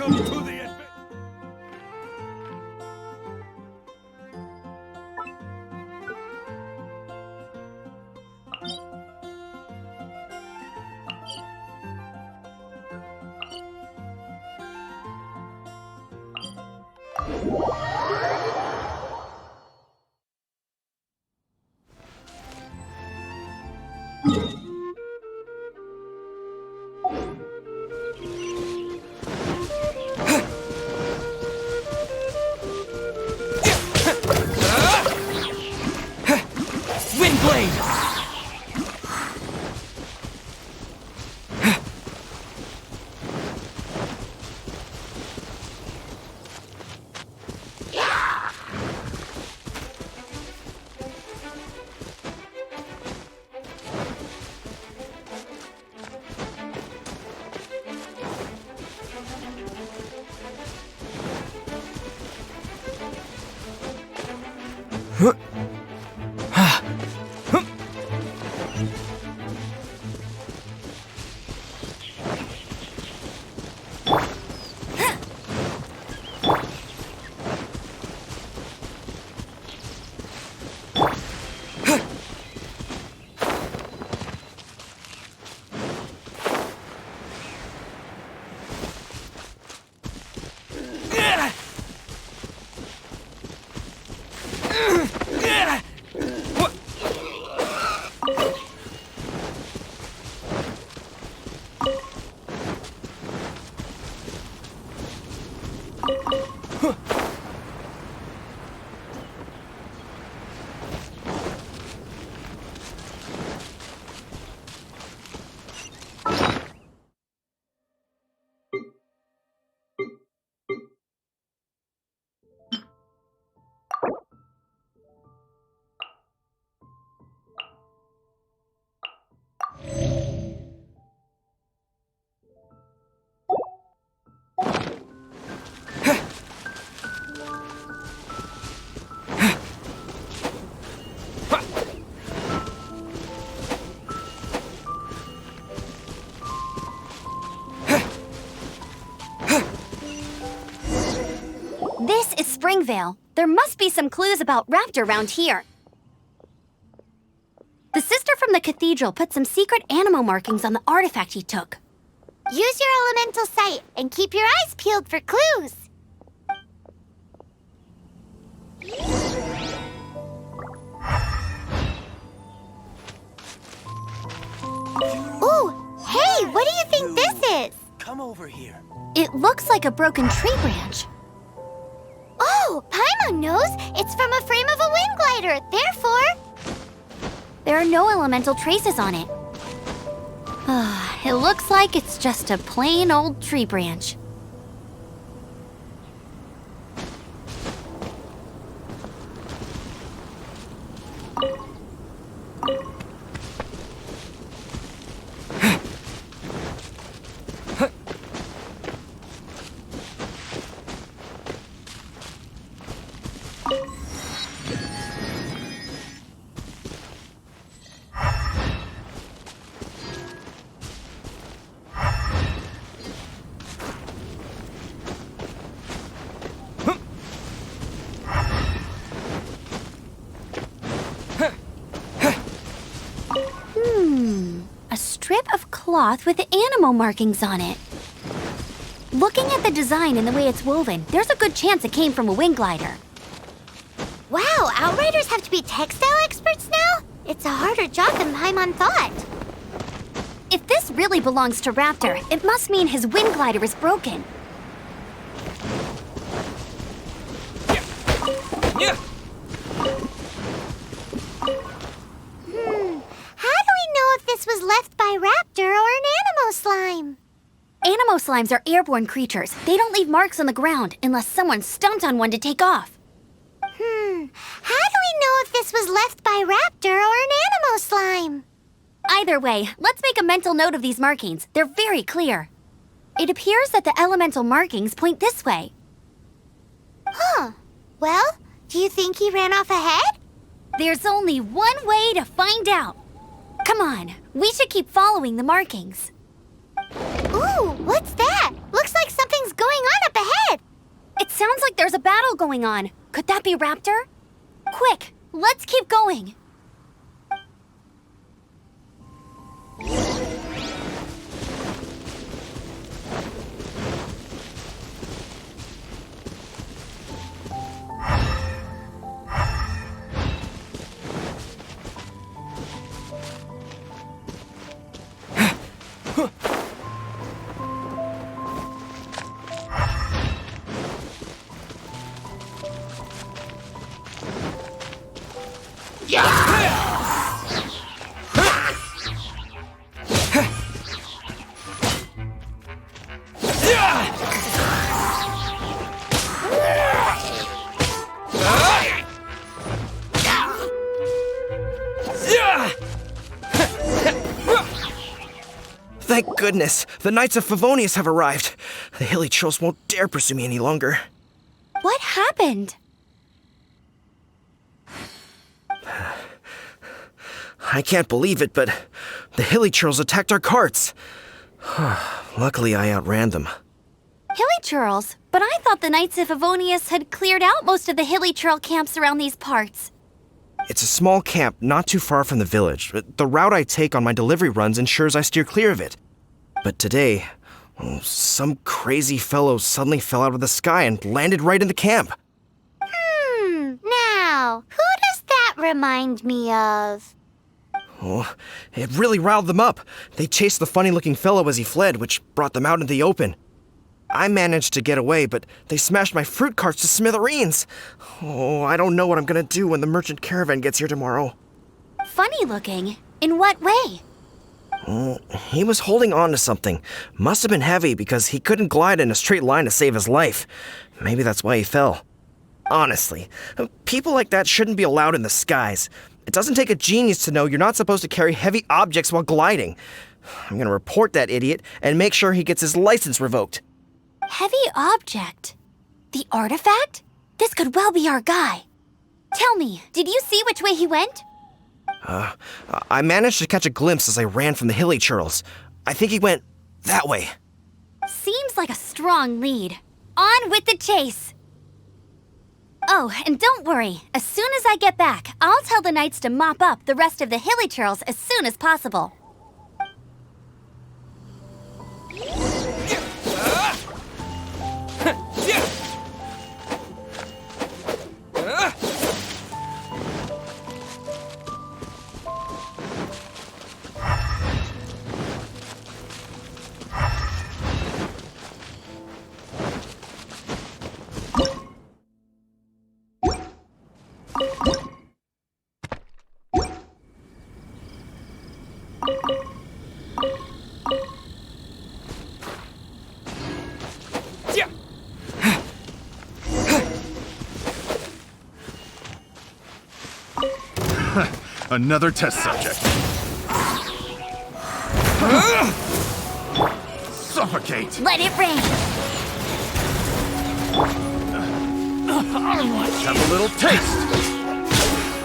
Welcome to the adventure. This is Springvale. There must be some clues about Raptor around here. The sister from the cathedral put some secret animal markings on the artifact he took. Use your elemental sight and keep your eyes peeled for clues. Ooh, hey, what do you think this is? Come over here. It looks like a broken tree branch. Oh, Paimon knows. It's from a frame of a wind glider. Therefore, there are no elemental traces on it. It looks like it's just a plain old tree branch. A strip of cloth with animal markings on it. Looking at the design and the way it's woven, there's a good chance it came from a wind glider. wow, Outriders have to be textile experts now? It's a harder job than Paimon thought. If this really belongs to Raptor, it must mean his wind glider is broken. Yeah. How do we know if this was left by Raptor or an Animo slime? Animo slimes are airborne creatures. They don't leave marks on the ground unless someone stomped on one to take off. How do we know if this was left by Raptor or an Animo slime? Either way, let's make a mental note of these markings. They're very clear. It appears that the elemental markings point this way. Huh. Well, do you think he ran off ahead? There's only one way to find out. Come on, we should keep following the markings. Ooh, what's that? Looks like something's going on It sounds like there's a battle going on. Could that be Raptor? Quick, let's keep going. Thank goodness, the Knights of Favonius have arrived. The hilly trolls won't dare pursue me any longer. What happened? I can't believe it, but the hilly trolls attacked our carts. Luckily, I outran them. Hilly Churls? But I thought the Knights of Favonius had cleared out most of the Hilly Churl camps around these parts. It's a small camp not too far from the village. The route I take on my delivery runs ensures I steer clear of it. But today, some crazy fellow suddenly fell out of the sky and landed right in the camp. Now, who does that remind me of? Oh, it really riled them up. They chased the funny-looking fellow as he fled, which brought them out into the open. I managed to get away, but they smashed my fruit carts to smithereens. Oh, I don't know what I'm gonna do when the merchant caravan gets here tomorrow. Funny looking? In what way? He was holding on to something. Must have been heavy because he couldn't glide in a straight line to save his life. Maybe that's why he fell. Honestly, people like that shouldn't be allowed in the skies. It doesn't take a genius to know you're not supposed to carry heavy objects while gliding. I'm gonna report that idiot and make sure he gets his license revoked. Heavy object? The artifact? This could well be our guy. Tell me, did you see which way he went? I managed to catch a glimpse as I ran from the hilly churls. I think he went that way. Seems like a strong lead. On with the chase! Oh, and don't worry. As soon as I get back, I'll tell the knights to mop up the rest of the hilly churls as soon as possible. Another test subject. Suffocate! Let it rain! Have a little taste!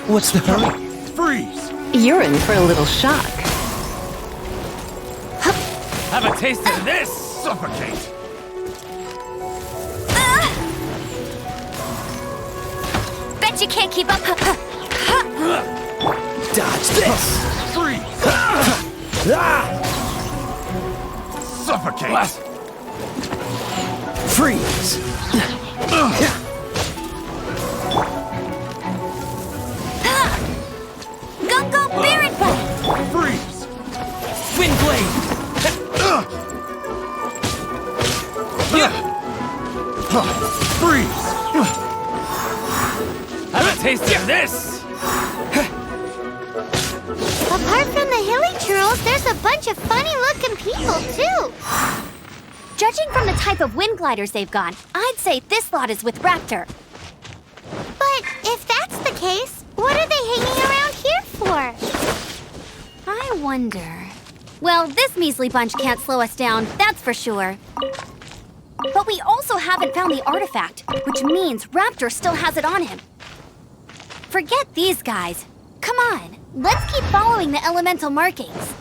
What's the hurry? Freeze! You're in for a little shock. Have a taste of this! Suffocate! Bet you can't keep up! Dodge this! Freeze! Suffocate! Freeze! Gungo Baron Ball! Freeze! Wind blade! Freeze! Have a taste of this! Apart from the hilly churls, there's a bunch of funny-looking people, too. Judging from the type of wind gliders they've got, I'd say this lot is with Raptor. But if that's the case, what are they hanging around here for? I wonder... Well, this measly bunch can't slow us down, that's for sure. But we also haven't found the artifact, which means Raptor still has it on him. Forget these guys. Come on, let's keep following the elemental markings.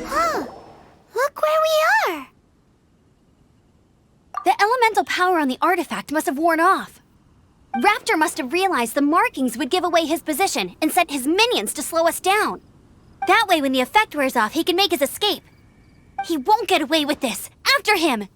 Huh. Look power on the artifact must have worn off. Raptor must have realized the markings would give away his position and sent his minions to slow us down. That way, when the effect wears off, he can make his escape. He won't get away with this! After him!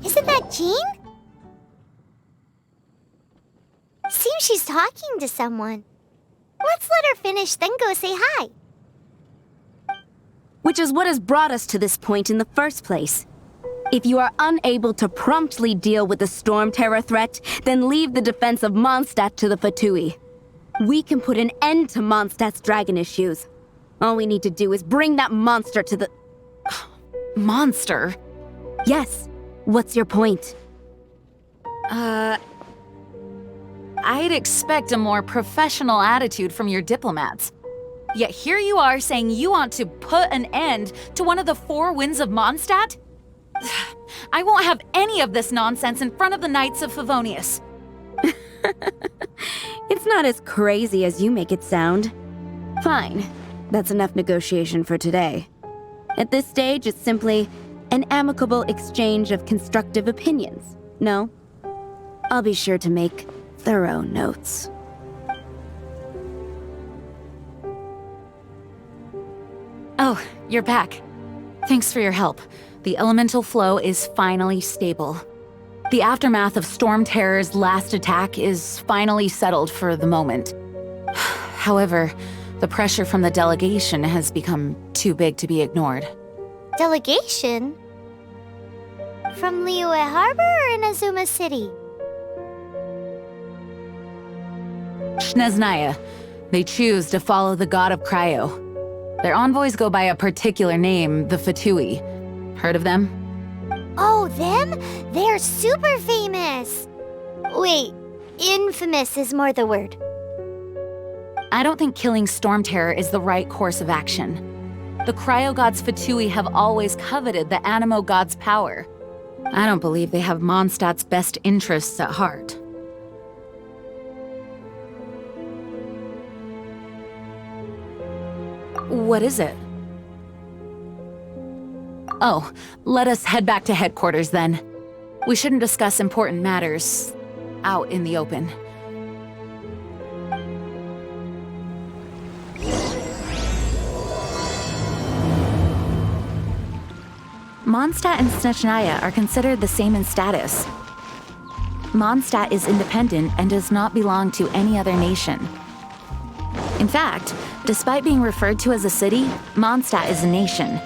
Isn't that Jean? Seems she's talking to someone. Let's let her finish, then go say hi. Which is what has brought us to this point in the first place. If you are unable to promptly deal with the Storm Terror threat, then leave the defense of Mondstadt to the Fatui. We can put an end to Mondstadt's dragon issues. All we need to do is bring that monster to the... Monster? Yes. What's your point? I'd expect a more professional attitude from your diplomats. Yet here you are saying you want to put an end to one of the four winds of Mondstadt? I won't have any of this nonsense in front of the Knights of Favonius. It's not as crazy as you make it sound. Fine. That's enough negotiation for today. At this stage, it's simply an amicable exchange of constructive opinions. No? I'll be sure to make thorough notes. Oh, you're back. Thanks for your help. The elemental flow is finally stable. The aftermath of Storm Terror's last attack is finally settled for the moment. However, the pressure from the delegation has become too big to be ignored. Delegation? From Liyue Harbor or Inazuma City? Snezhnaya. They choose to follow the god of Cryo. Their envoys go by a particular name, the Fatui. Heard of them? Oh, them? They're super famous! Wait, infamous is more the word. I don't think killing Storm Terror is the right course of action. The Cryo God's Fatui have always coveted the Animo God's power. I don't believe they have Mondstadt's best interests at heart. What is it? Oh, let us head back to headquarters then. We shouldn't discuss important matters out in the open. Mondstadt and Snezhnaya are considered the same in status. Mondstadt is independent and does not belong to any other nation. In fact, despite being referred to as a city, Mondstadt is a nation.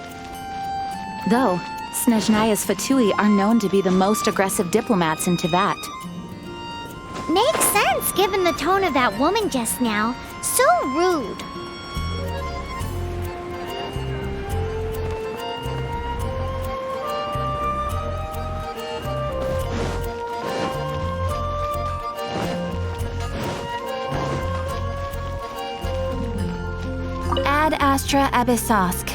Though, Snezhnaya's Fatui are known to be the most aggressive diplomats in Teyvat. Makes sense given the tone of that woman just now. So rude. Ad Astra Abyssosque.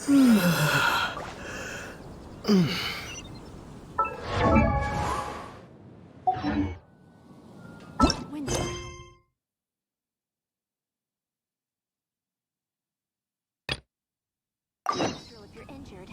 If you're injured.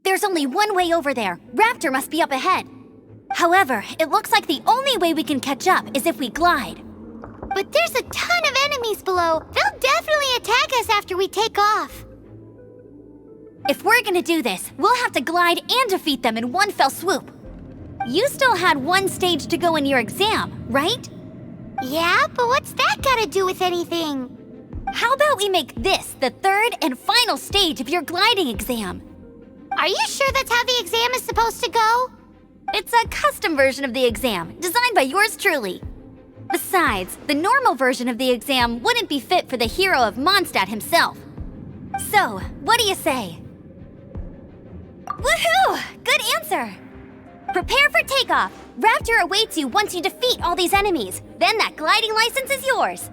There's only one way over there. Raptor must be up ahead. However, it looks like the only way we can catch up is if we glide. But there's a ton of enemies below. They'll definitely attack us after we take off. If we're gonna do this, we'll have to glide and defeat them in one fell swoop. You still had one stage to go in your exam, right? Yeah, but what's that gotta do with anything? How about we make this the third and final stage of your gliding exam? Are you sure that's how the exam is supposed to go? It's a custom version of the exam, designed by yours truly. Besides, the normal version of the exam wouldn't be fit for the hero of Mondstadt himself. So, what do you say? Woohoo! Good answer! Prepare for takeoff. Raptor awaits you once you defeat all these enemies. Then that gliding license is yours.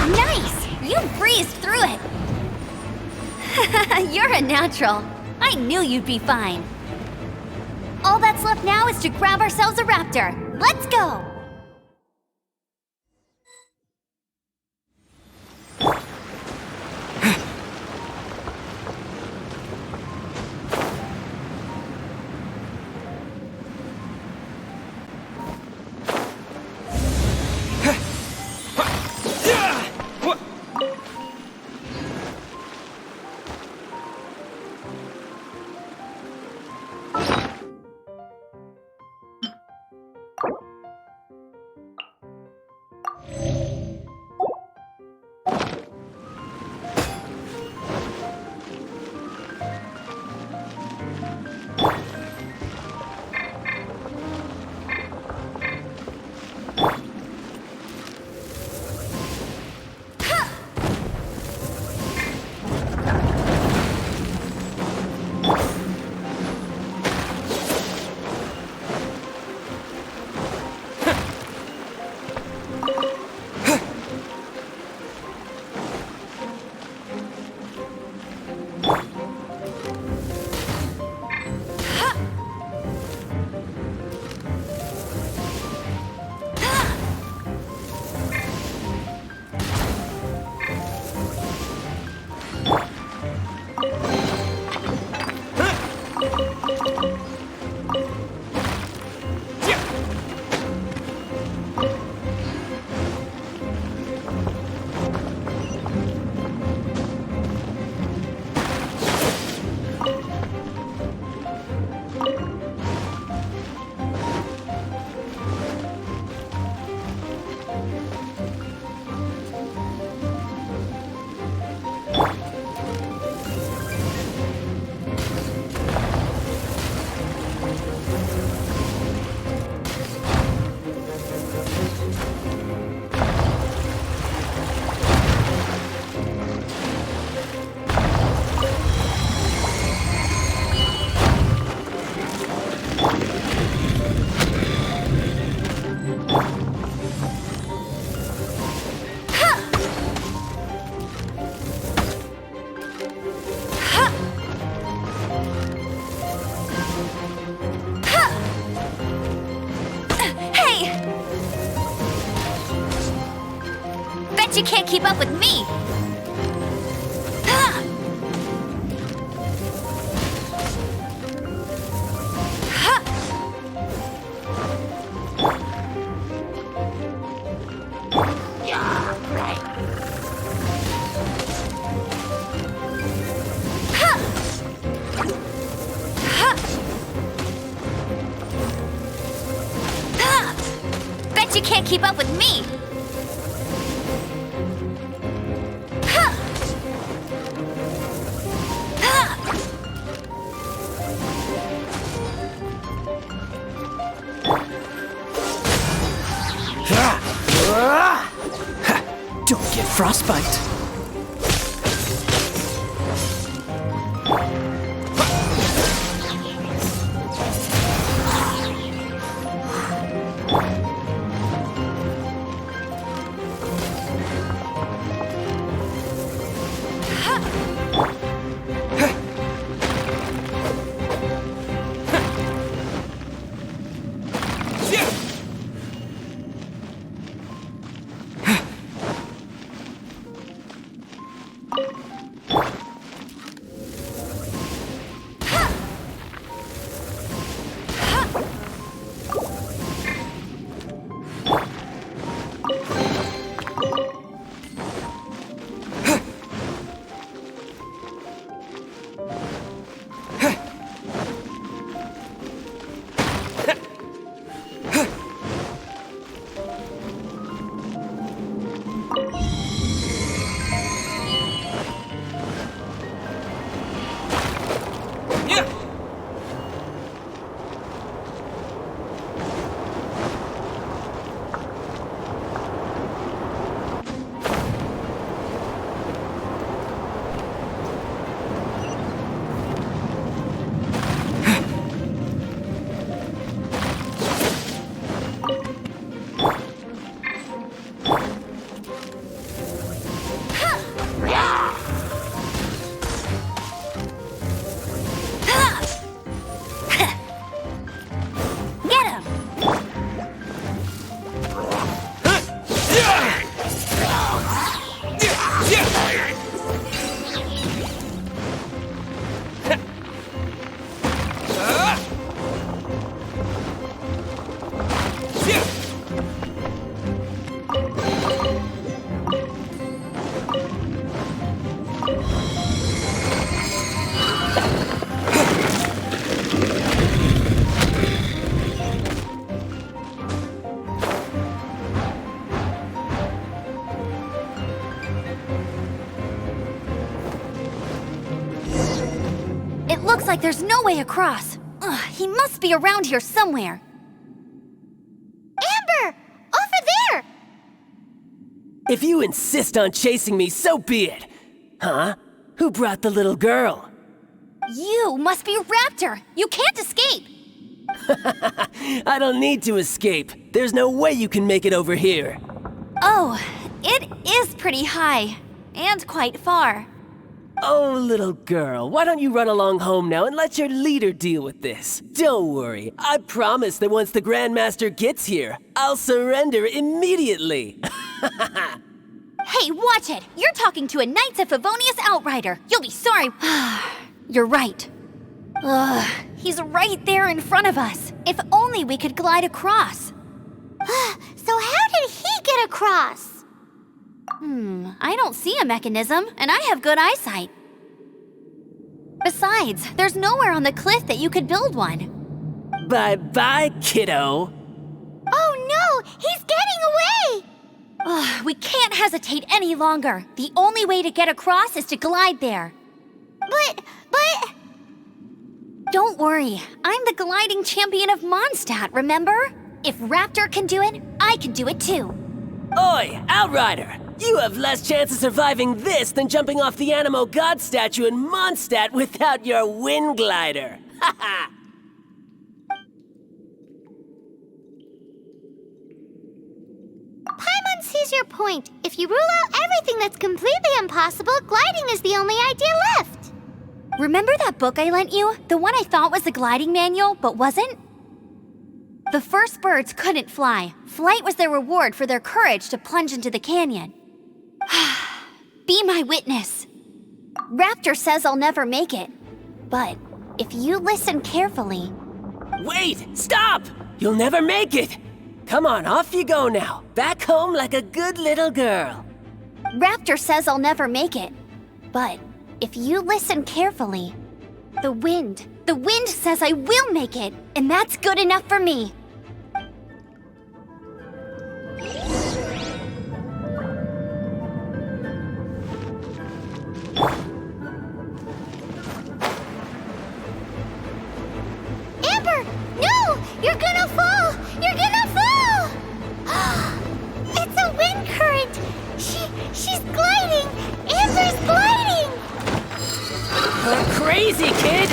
Nice! You breezed through it! You're a natural. I knew you'd be fine. All that's left now is to grab ourselves a raptor. Let's go! Bet you can't keep up with me! Ha! Ha! Bet you can't keep up with me! Ha! Ha! Don't get frostbite. Looks like there's no way across. Ugh, he must be around here somewhere. Amber! Over there! If you insist on chasing me, so be it. Huh? Who brought the little girl? You must be Raptor. You can't escape. I don't need to escape. There's no way you can make it over here. Oh, it is pretty high. And quite far. Oh, little girl, why don't you run along home now and let your leader deal with this? Don't worry, I promise that once the Grandmaster gets here, I'll surrender immediately. Hey, watch it! You're talking to a Knights of Favonius Outrider. You'll be sorry. You're right. Ugh, he's right there in front of us. If only we could glide across. So how did he get across? I don't see a mechanism, and I have good eyesight. Besides, there's nowhere on the cliff that you could build one. Bye-bye, kiddo. Oh no, he's getting away! Ugh, we can't hesitate any longer. The only way to get across is to glide there. But... Don't worry, I'm the gliding champion of Mondstadt, remember? If Raptor can do it, I can do it too. Oi, Outrider! You have less chance of surviving this than jumping off the Animo God statue in Mondstadt without your wind glider. Haha! Paimon sees your point. If you rule out everything that's completely impossible, gliding is the only idea left. Remember that book I lent you? The one I thought was the gliding manual, but wasn't? The first birds couldn't fly. Flight was their reward for their courage to plunge into the canyon. be my witness. Raptor says I'll never make it. But if you listen carefully... Wait! Stop! You'll never make it! Come on, off you go now. Back home like a good little girl. Raptor says I'll never make it. But if you listen carefully, the wind says I will make it, and that's good enough for me. Amber! No! You're gonna fall! You're gonna fall! It's a wind current! She's gliding! Amber's gliding! You're crazy, kid!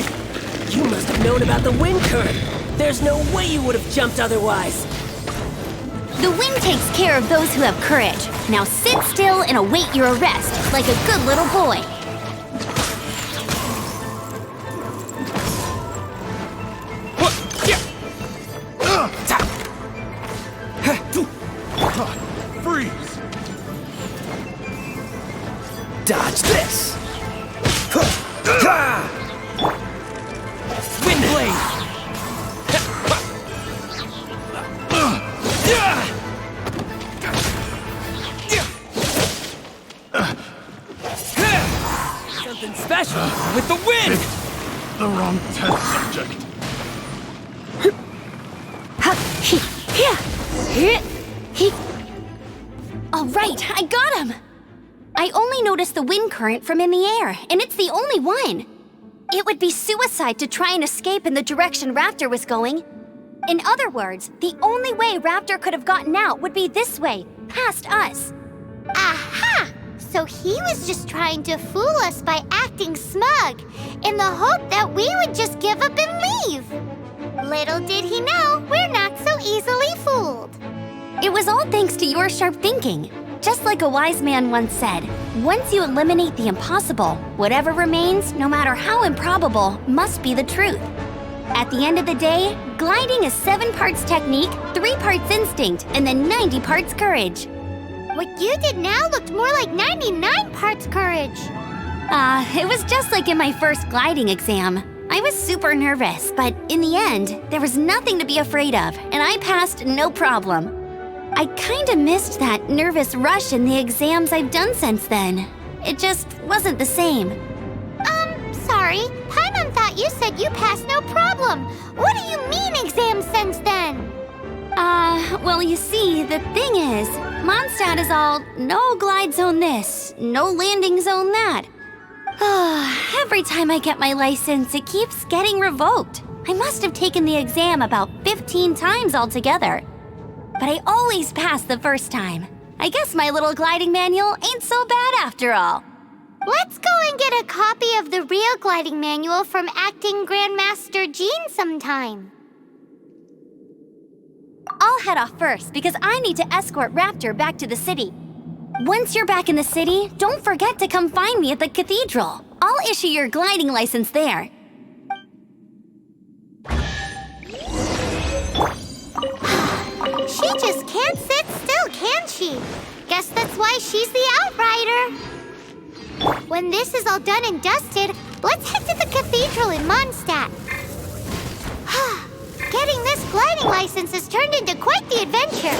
You must have known about the wind current. There's no way you would have jumped otherwise. The wind takes care of those who have courage. Now sit still and await your arrest, like a good little boy. Freeze! Dodge this! Wind blade! Something special. With the wind! The wrong test subject. All right, I got him! I only noticed the wind current from in the air, and it's the only one. It would be suicide to try and escape in the direction Raptor was going. In other words, the only way Raptor could have gotten out would be this way, past us. Aha! So he was just trying to fool us by acting smug, in the hope that we would just give up and leave. Little did he know, we're not so easily fooled. It was all thanks to your sharp thinking. Just like a wise man once said, once you eliminate the impossible, whatever remains, no matter how improbable, must be the truth. At the end of the day, gliding is 7 parts technique, 3 parts instinct, and then 90 parts courage. What you did now looked more like 99 parts courage. It was just like in my first gliding exam. I was super nervous, but in the end, there was nothing to be afraid of, and I passed no problem. I kinda missed that nervous rush in the exams I've done since then. It just wasn't the same. Sorry. Paimon thought you said you passed no problem. What do you mean exams since then? Well, you see, the thing is, Mondstadt is all no glide zone this, no landing zone that. Every time I get my license, it keeps getting revoked. I must have taken the exam about 15 times altogether. But I always pass the first time. I guess my little gliding manual ain't so bad after all. Let's go and get a copy of the real gliding manual from Acting Grandmaster Jean sometime. I'll head off first because I need to escort Raptor back to the city. Once you're back in the city, don't forget to come find me at the cathedral. I'll issue your gliding license there. She just can't sit still, can she? Guess that's why she's the outrider. When this is all done and dusted, let's head to the cathedral in Mondstadt. Getting this gliding license has turned into quite the adventure.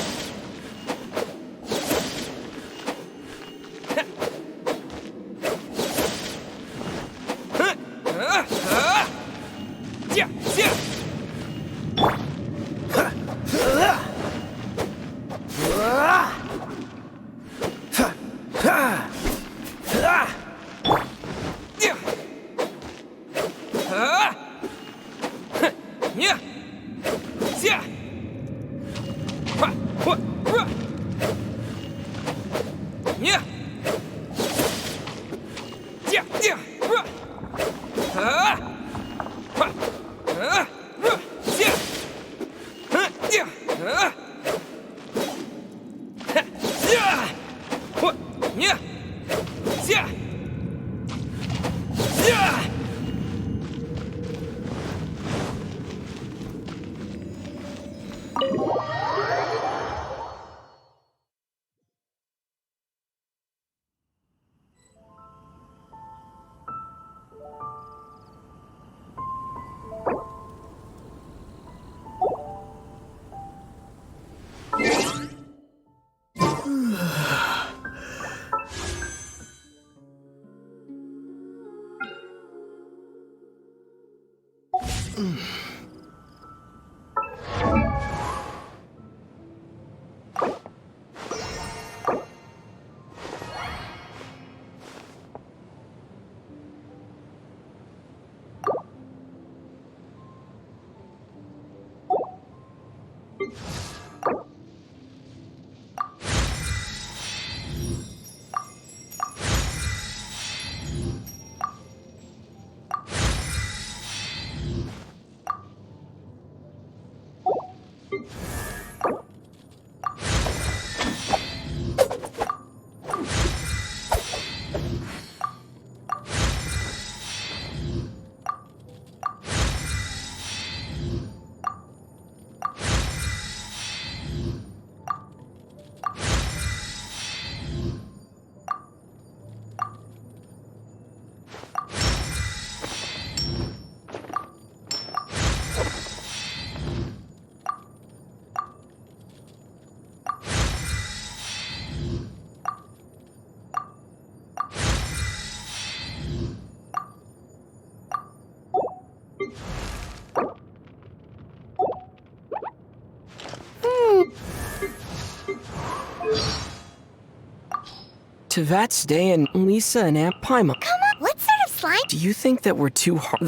Tavats Day and Lisa and Aunt Paimon. Come on, what sort of slime? Do you think that we're too hard?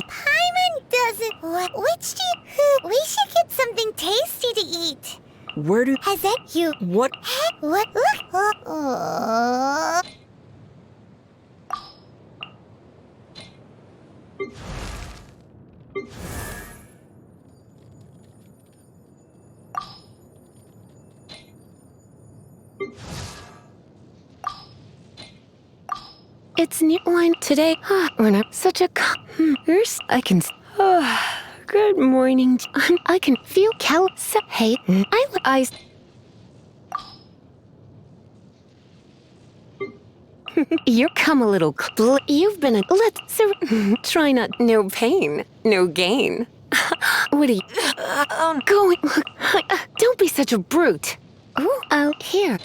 Paimon doesn't. What? Which do you? We should get something tasty to eat. Where do? Has that you? What? Heck, what? Look. It's new wine today. We're not such a nurse. I can. Good morning. I can feel Hey, You come a little. You've been a. Let's try not. No pain, no gain. What are you? Going. Don't be such a brute. Oh, here.